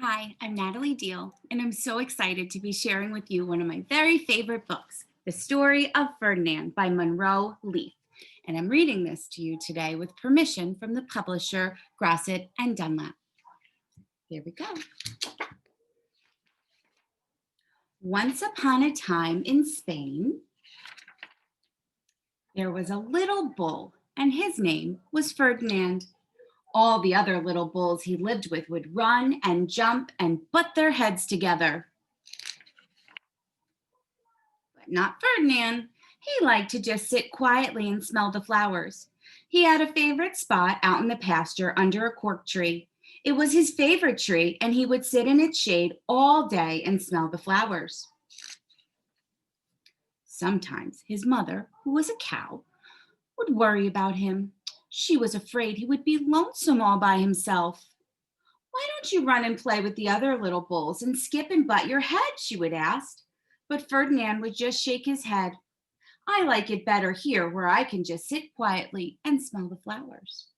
Hi, I'm Natalie Diehl, and I'm so excited to be sharing with you one of my very favorite books, The Story of Ferdinand by Monroe Leaf. And I'm reading this to you today with permission from the publisher Grosset and Dunlap. Here we go. Once upon a time in Spain, there was a little bull, and his name was Ferdinand. All the other little bulls he lived with would run and jump and butt their heads together. But not Ferdinand. He liked to just sit quietly and smell the flowers. He had a favorite spot out in the pasture under a cork tree. It was his favorite tree, and he would sit in its shade all day and smell the flowers. Sometimes his mother, who was a cow, would worry about him. She was afraid he would be lonesome all by himself. "Why don't you run and play with the other little bulls and skip and butt your head?" she would ask. But Ferdinand would just shake his head. "I like it better here where I can just sit quietly and smell the flowers."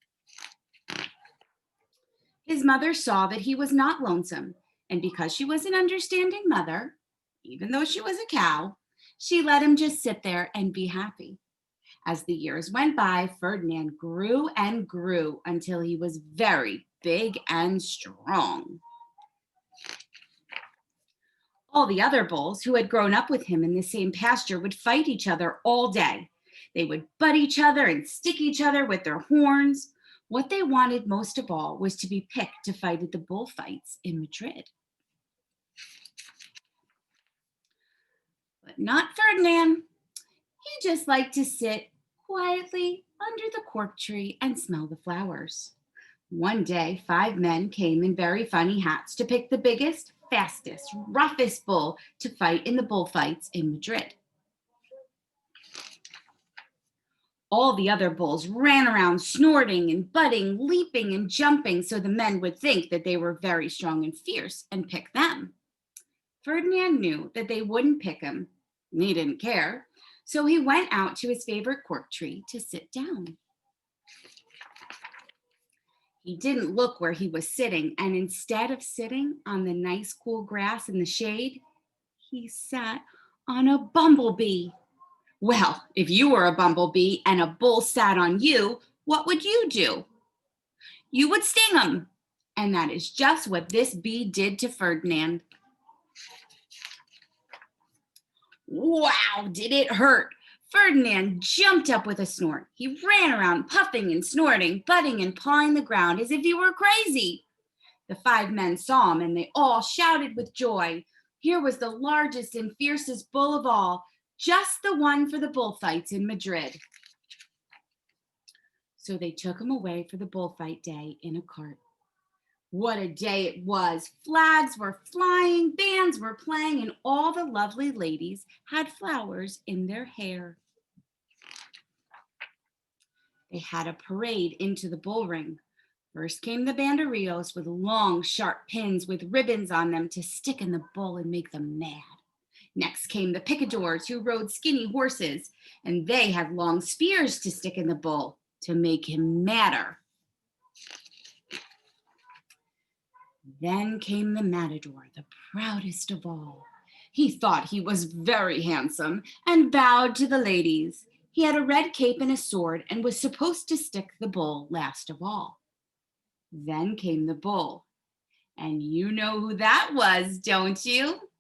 His mother saw that he was not lonesome, and because she was an understanding mother, even though she was a cow, she let him just sit there and be happy. As the years went by, Ferdinand grew and grew until he was very big and strong. All the other bulls who had grown up with him in the same pasture would fight each other all day. They would butt each other and stick each other with their horns. What they wanted most of all was to be picked to fight at the bullfights in Madrid. But not Ferdinand. He just liked to sit quietly under the cork tree and smell the flowers. One day, 5 men came in very funny hats to pick the biggest, fastest, roughest bull to fight in the bullfights in Madrid. All the other bulls ran around snorting and butting, leaping and jumping so the men would think that they were very strong and fierce and pick them. Ferdinand knew that they wouldn't pick him. He didn't care. So he went out to his favorite cork tree to sit down. He didn't look where he was sitting, and instead of sitting on the nice cool grass in the shade, he sat on a bumblebee. Well, if you were a bumblebee and a bull sat on you, what would you do? You would sting him. And that is just what this bee did to Ferdinand. Wow, did it hurt! Ferdinand jumped up with a snort. He ran around puffing and snorting, butting and pawing the ground as if he were crazy. The 5 men saw him and they all shouted with joy. Here was the largest and fiercest bull of all, just the one for the bullfights in Madrid. So they took him away for the bullfight day in a cart. What a day it was! Flags were flying, bands were playing, and all the lovely ladies had flowers in their hair. They had a parade into the bull ring. First came the banderillos with long, sharp pins with ribbons on them to stick in the bull and make them mad. Next came the picadors who rode skinny horses, and they had long spears to stick in the bull to make him madder. Then came the matador, the proudest of all. He thought he was very handsome and bowed to the ladies. He had a red cape and a sword and was supposed to stick the bull last of all. Then came the bull, and you know who that was, don't you?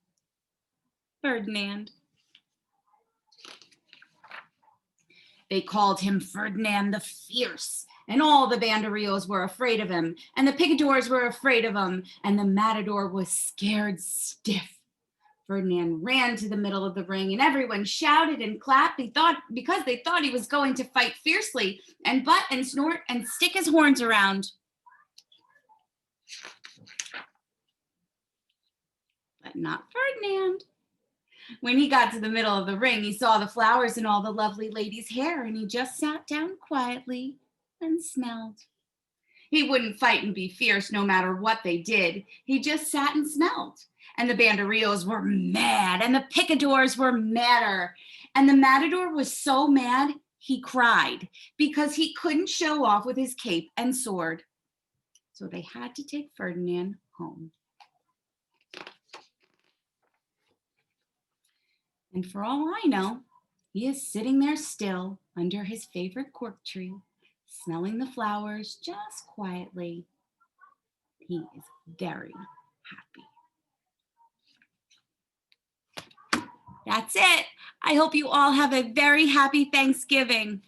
Ferdinand. They called him Ferdinand the Fierce, and all the banderillos were afraid of him, and the picadors were afraid of him, and the matador was scared stiff. Ferdinand ran to the middle of the ring, and everyone shouted and clapped because they thought he was going to fight fiercely and butt and snort and stick his horns around. But not Ferdinand. When he got to the middle of the ring, he saw the flowers in all the lovely ladies' hair, and he just sat down quietly and smelled. He wouldn't fight and be fierce no matter what they did. He just sat and smelled. And the banderillos were mad, and the picadors were madder. And the matador was so mad, he cried because he couldn't show off with his cape and sword. So they had to take Ferdinand home. And for all I know, he is sitting there still under his favorite cork tree, smelling the flowers just quietly. He is very happy. That's it. I hope you all have a very happy Thanksgiving.